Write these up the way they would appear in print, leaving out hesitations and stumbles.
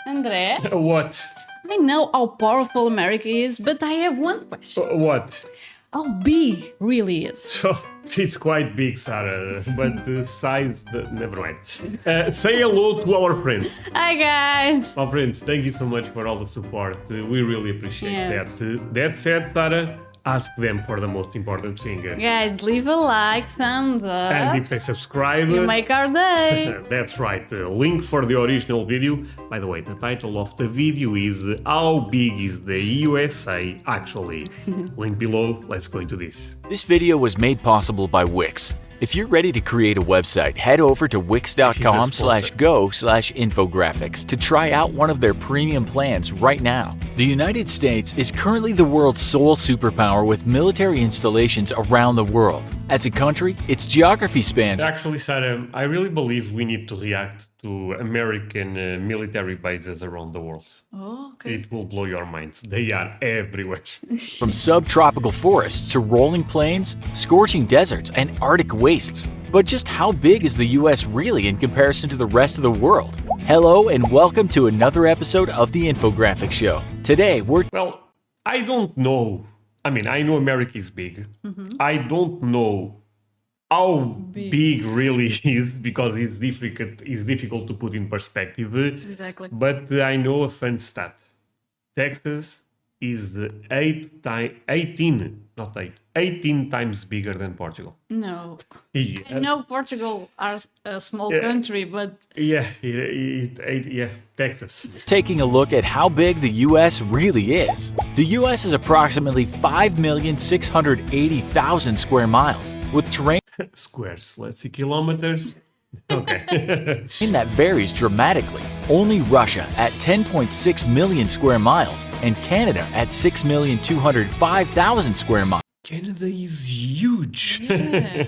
André, What? I know how powerful America is, but I have one question. What? How big really is? So, it's quite big, Sarah, but the size, never mind. Say hello to our friends. Hi guys! Our friends, thank you so much for all the support. We really appreciate Yes. that. That said, Sarah, ask them for the most important thing. Guys, leave a like, thumbs up. And if they subscribe, You make our day. that's right. Link for the original video. By the way, the title of the video is How Big is the USA Actually? Link below. Let's go into this. This video was made possible by Wix. If you're ready to create a website, head over to wix.com/go/infographics to try out one of their premium plans right now. The United States is currently the world's sole superpower with military installations around the world. As a country, its geography spans. Actually, Sarah, I really believe we need to react to American military bases around the world. Oh, okay. It will blow your minds. They are everywhere. From subtropical forests to rolling plains, scorching deserts, and Arctic wastes. But just how big is the US really in comparison to the rest of the world? Hello and welcome to another episode of the Infographic Show. Today we're Well, I don't know. I mean, I know America is big. I don't know how big really is because it's difficult to put in perspective. Exactly. But I know a fun stat. Texas is 18 times bigger than Portugal. No. Yeah, I know Portugal are a small country, but Texas. taking a look at how big the US really is. The US is approximately 5,680,000 square miles, with terrain Squares. Let's see, kilometers. Okay. that varies dramatically. Only Russia at 10.6 million square miles and Canada at 6,205,000 square miles Canada is huge. yeah.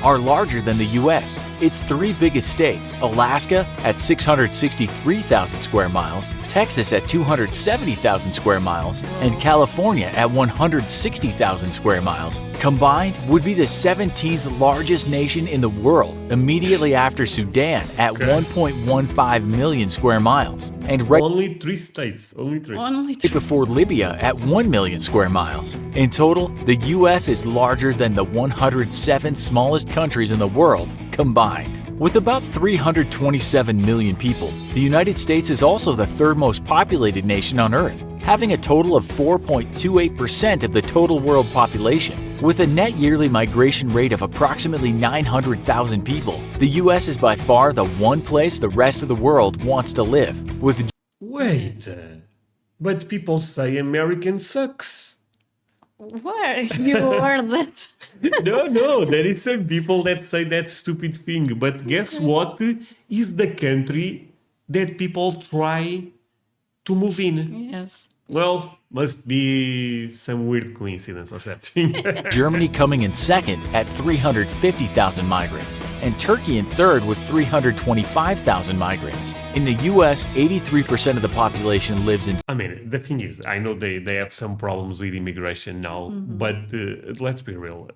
are larger than the US. Its three biggest states, Alaska at 663,000 square miles, Texas at 270,000 square miles, and California at 160,000 square miles, combined would be the 17th largest nation in the world, immediately after Sudan at 1.15 million square miles, and right Only 3 states. Only 3. Only two. before Libya at 1 million square miles. In total, the US is larger than the 107 smallest countries in the world combined. With about 327 million people, the United States is also the third most populated nation on Earth, having a total of 4.28% of the total world population. With a net yearly migration rate of approximately 900,000 people, the US is by far the one place the rest of the world wants to live, with Wait. But people say American sucks. Where you heard that? No. There is some people that say that stupid thing. But guess what is the country that people try to move in? Yes. Well, must be some weird coincidence or something. Germany coming in second at 350,000 migrants, and Turkey in third with 325,000 migrants. In the US, 83% of the population lives in I mean, the thing is, I know they have some problems with immigration now, but let's be real.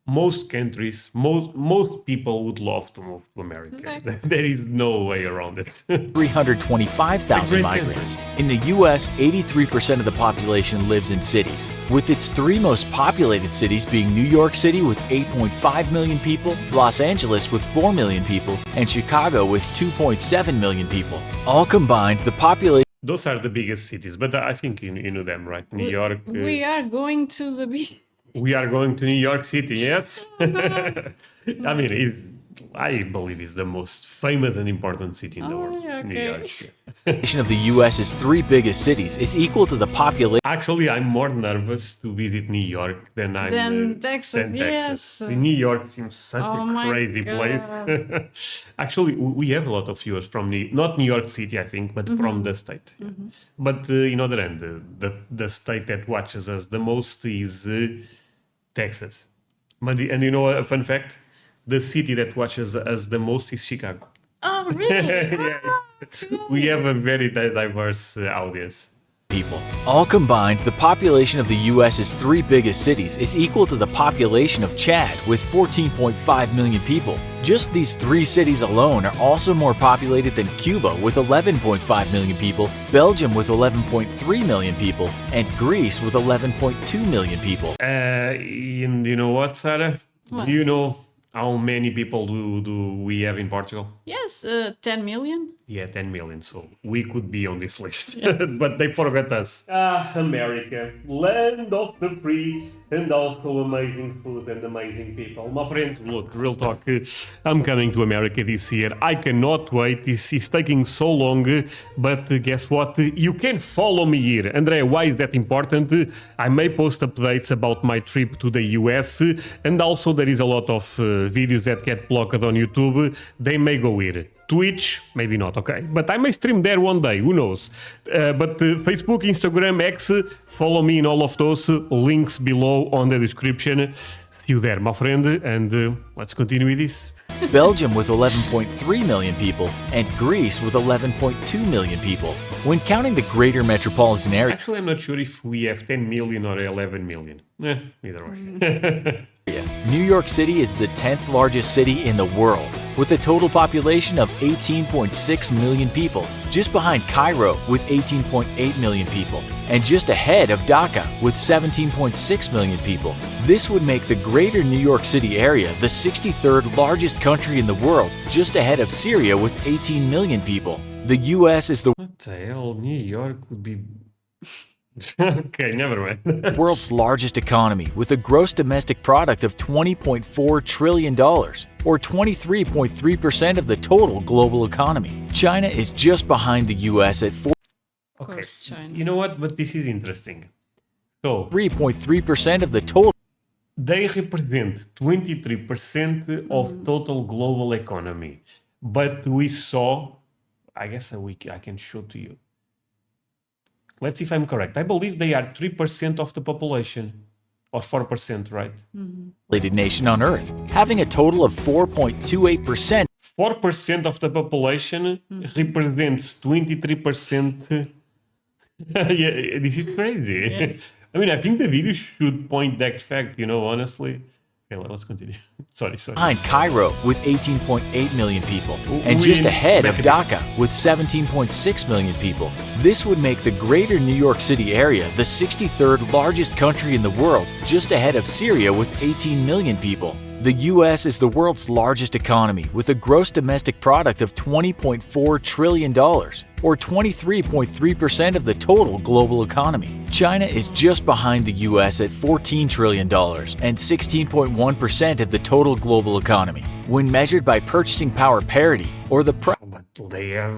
Most countries, most people would love to move to America. Exactly. There is no way around it. 325,000 migrants. In the US, 83% of the population lives in cities, with its three most populated cities being New York City with 8.5 million people, Los Angeles with 4 million people, and Chicago with 2.7 million people. All combined, the population Those are the biggest cities, but I think you know them, right? New York. We are going to the beach. We are going to New York City, yes? I mean, I believe it's the most famous and important city in the world. yeah, New okay. York. Yeah. of the US's three biggest cities is equal to the population Actually, I'm more nervous to visit New York than Texas, yes. New York seems such Oh a my crazy place. Actually, we have a lot of viewers from not New York City, I think, but from the state. But in other end, the state that watches us the most is Texas. And you know a fun fact? The city that watches us the most is Chicago. Oh, really? Yeah, we have a very diverse audience. people. All combined, the population of the US's three biggest cities is equal to the population of Chad with 14.5 million people. Just these three cities alone are also more populated than Cuba with 11.5 million people, Belgium with 11.3 million people, and Greece with 11.2 million people. And you know what, Sarah? What? Do you know how many people do we have in Portugal? Yes, 10 million. Yeah, 10 million. So we could be on this list. But they forgot us. America, land of the free and also amazing food and amazing people. My friends, look, real talk. I'm coming to America this year. I cannot wait. This is taking so long. But guess what? You can follow me here. André, why is that important? I may post updates about my trip to the US. And also there is a lot of videos that get blocked on YouTube. They may go here. Twitch, maybe not, okay. But I may stream there one day, who knows. But Facebook, Instagram, X, follow me in all of those. Links below on the description. See you there, my friend. And let's continue with this. Belgium with 11.3 million people, and Greece with 11.2 million people. When counting the greater metropolitan area, Actually, I'm not sure if we have 10 million or 11 million. Either way. New York City is the 10th largest city in the world, with a total population of 18.6 million people, just behind Cairo with 18.8 million people, and just ahead of Dhaka with 17.6 million people. This would make the greater New York City area the 63rd largest country in the world, just ahead of Syria with 18 million people. The US is the What the hell? New York would be... Okay, never mind. world's largest economy with a gross domestic product of $20.4 trillion, or 23.3% of the total global economy. China is just behind the US at Okay, course, China. you know what? But this is interesting. So, 3.3% of the total. they represent 23% of total global economy. But we saw, I guess I can show to you. Let's see if I'm correct. I believe they are 3% of the population, or 4%, right? populated nation on Earth, having a total of 4.28%. 4% of the population represents 23%. Yeah, this is crazy. Yes. I mean, I think the video should point that fact, honestly. Okay, let's continue. Sorry. Behind Cairo with 18.8 million people, and We just in ahead of Mexico. Dhaka with 17.6 million people. This would make the greater New York City area the 63rd largest country in the world, just ahead of Syria with 18 million people. The US is the world's largest economy with a gross domestic product of $20.4 trillion, or 23.3% of the total global economy. China is just behind the US at $14 trillion and 16.1% of the total global economy. When measured by purchasing power parity, or the price But they have,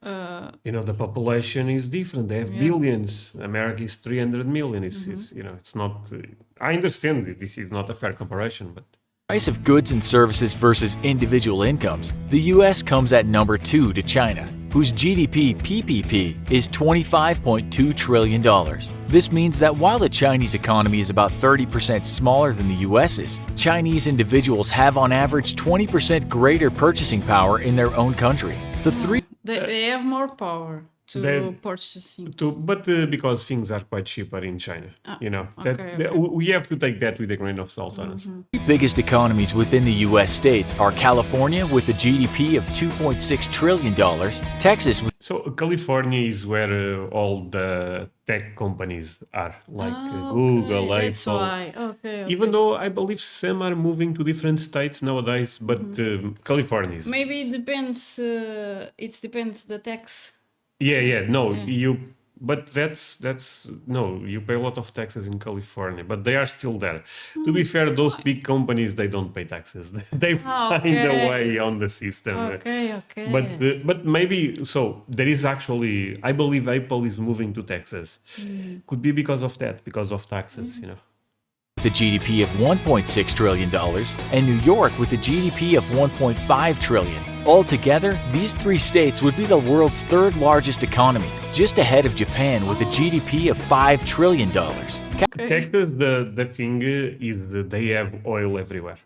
the population is different. They have billions. America is 300 million. It's not. I understand that this is not a fair comparison, but of goods and services versus individual incomes, the US comes at number 2 to China, whose GDP PPP is $25.2 trillion. This means that while the Chinese economy is about 30% smaller than the US's, Chinese individuals have on average 20% greater purchasing power in their own country. The three They have more power to They- purchasing. but because things are quite cheaper in China, okay. we have to take that with a grain of salt, honestly. biggest economies within the US states are California with a GDP of $2.6 trillion, Texas with So California is where all the tech companies are, like Google, That's Apple. why. Okay. Even though I believe some are moving to different states nowadays, but California is. Maybe it depends. It depends the tax. Yeah, no, but that's no, you pay a lot of taxes in California, but they are still there. To be fair, those big companies, they don't pay taxes. They find a Okay. way on the system. Okay. But maybe so there is actually, I believe Apple is moving to Texas. Could be because of that, because of taxes, a GDP of $1.6 trillion, and New York with a GDP of $1.5 trillion. Altogether, these three states would be the world's third largest economy, just ahead of Japan with a GDP of $5 trillion. Texas, the thing is that they have oil everywhere.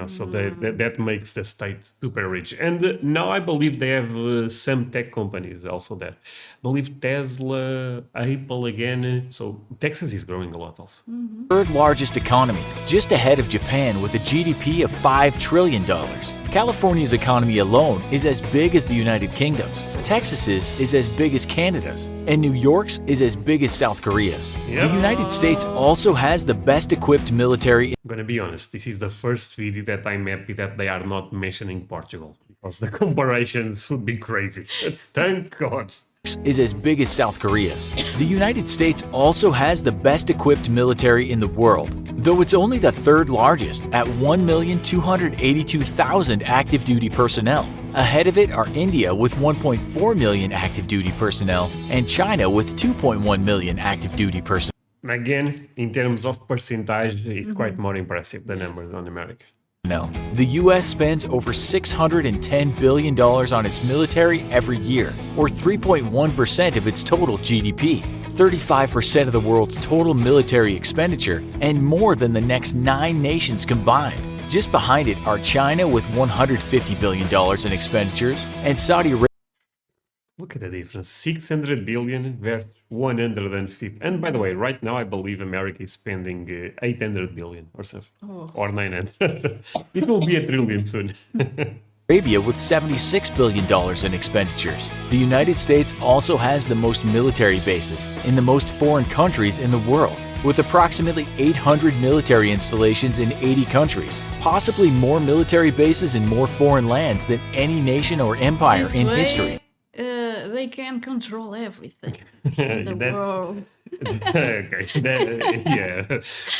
So that makes the state super rich. And now I believe they have some tech companies also there. I believe Tesla, Apple again. So Texas is growing a lot also. Third largest economy, just ahead of Japan with a GDP of $5 trillion. California's economy alone is as big as the United Kingdom's. Texas's is as big as Canada's. And New York's is as big as South Korea's. Yep. The United States also has the best equipped military. I'm gonna be honest, this is the first video that I'm happy that they are not mentioning Portugal, because the comparisons would be crazy. Thank God. Is as big as South Korea's. The United States also has the best equipped military in the world, though it's only the third largest at 1,282,000 active duty personnel. Ahead of it are India with 1.4 million active duty personnel and China with 2.1 million active duty personnel. Again, in terms of percentage, it's quite more impressive, the numbers on America. No, the US spends over $610 billion on its military every year, or 3.1% of its total GDP, 35% of the world's total military expenditure, and more than the next 9 nations combined. Just behind it are China with $150 billion in expenditures, and Saudi Arabia. Look at the difference, 600 billion versus 150. And by the way, right now I believe America is spending 800 billion or something, or 900. It will be a trillion soon. Arabia with $76 billion in expenditures. The United States also has the most military bases in the most foreign countries in the world, with approximately 800 military installations in 80 countries, possibly more military bases in more foreign lands than any nation or empire This in way, history. They can control everything in the world. Okay, yeah.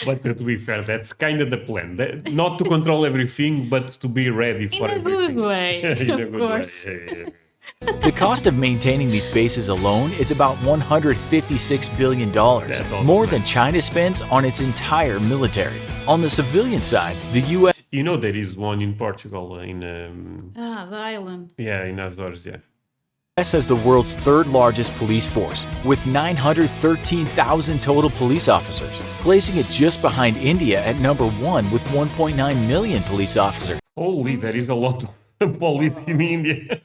But to be fair, that's kind of the plan. Not to control everything, but to be ready In for a everything. good way, In a of good course. way. Yeah. The cost of maintaining these bases alone is about $156 billion, all more right. than China spends on its entire military. On the civilian side, the U.S. You know there is one in Portugal, in The island. in Azores, yeah. has the world's third largest police force, with 913,000 total police officers, placing it just behind India at number 1 with 1.9 million police officers. Holy, there is a lot of police in India.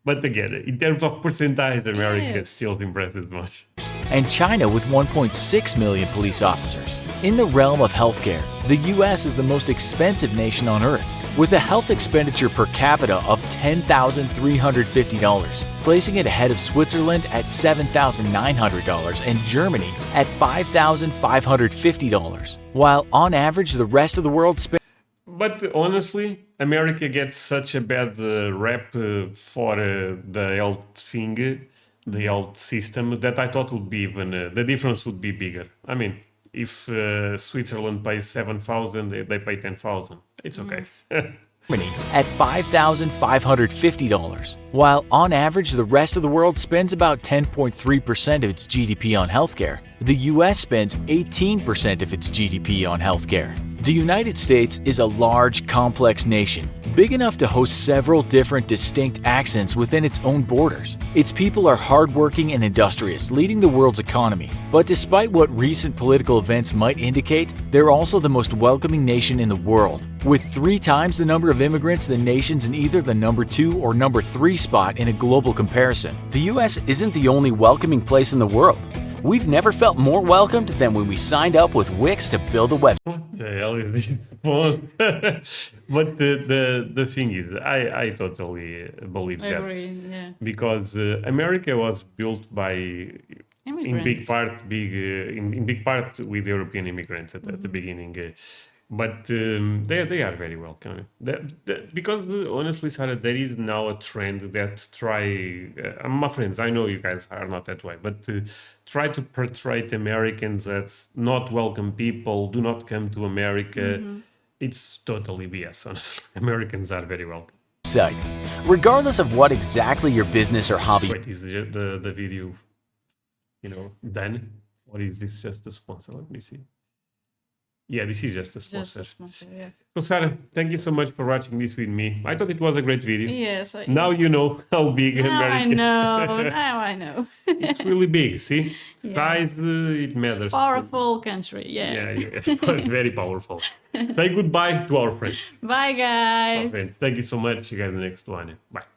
But again, in terms of percentage, America Yes. still impresses much. And China with 1.6 million police officers. In the realm of healthcare, the U.S. is the most expensive nation on earth, with a health expenditure per capita of $10,350, placing it ahead of Switzerland at $7,900 and Germany at $5,550, while on average the rest of the world spends. But honestly, America gets such a bad rep for the health thing, the health system, that I thought would be even the difference would be bigger. I mean, if Switzerland pays 7,000, they pay 10,000. It's okay. Germany at $5,550, while on average the rest of the world spends about 10.3% of its GDP on healthcare. The US spends 18% of its GDP on healthcare. The United States is a large, complex nation, big enough to host several different distinct accents within its own borders. Its people are hardworking and industrious, leading the world's economy. But despite what recent political events might indicate, they're also the most welcoming nation in the world, with 3 times the number of immigrants than nations in either the number 2 or number 3 spot in a global comparison. The US isn't the only welcoming place in the world. We've never felt more welcomed than when we signed up with Wix to build a website. What the hell is this phone? But the thing is, I totally believe that. Agree, yeah. Because America was built by, in big Immigrants. part with European immigrants at the beginning. But they are very welcome. Because honestly, Sarah, there is now a trend that my friends, I know you guys are not that way, but try to portray Americans as not welcome people, do not come to America. It's totally BS, honestly. Americans are very welcome. Regardless of what exactly your business or hobby. Wait, is the video, done? Or is this just a sponsor? Let me see. Yeah, this is just a small Just a set. small set, yeah. So, Sarah, thank you so much for watching this with me. I thought it was a great video. Yes. Now you know how big Now I America know. Now I know. It's really big, see? Yeah. Size, it matters. Powerful country. Yeah, yeah. Very powerful. Say goodbye to our friends. Bye, Our guys. friends. Thank you so much. See you guys in the next one. Bye.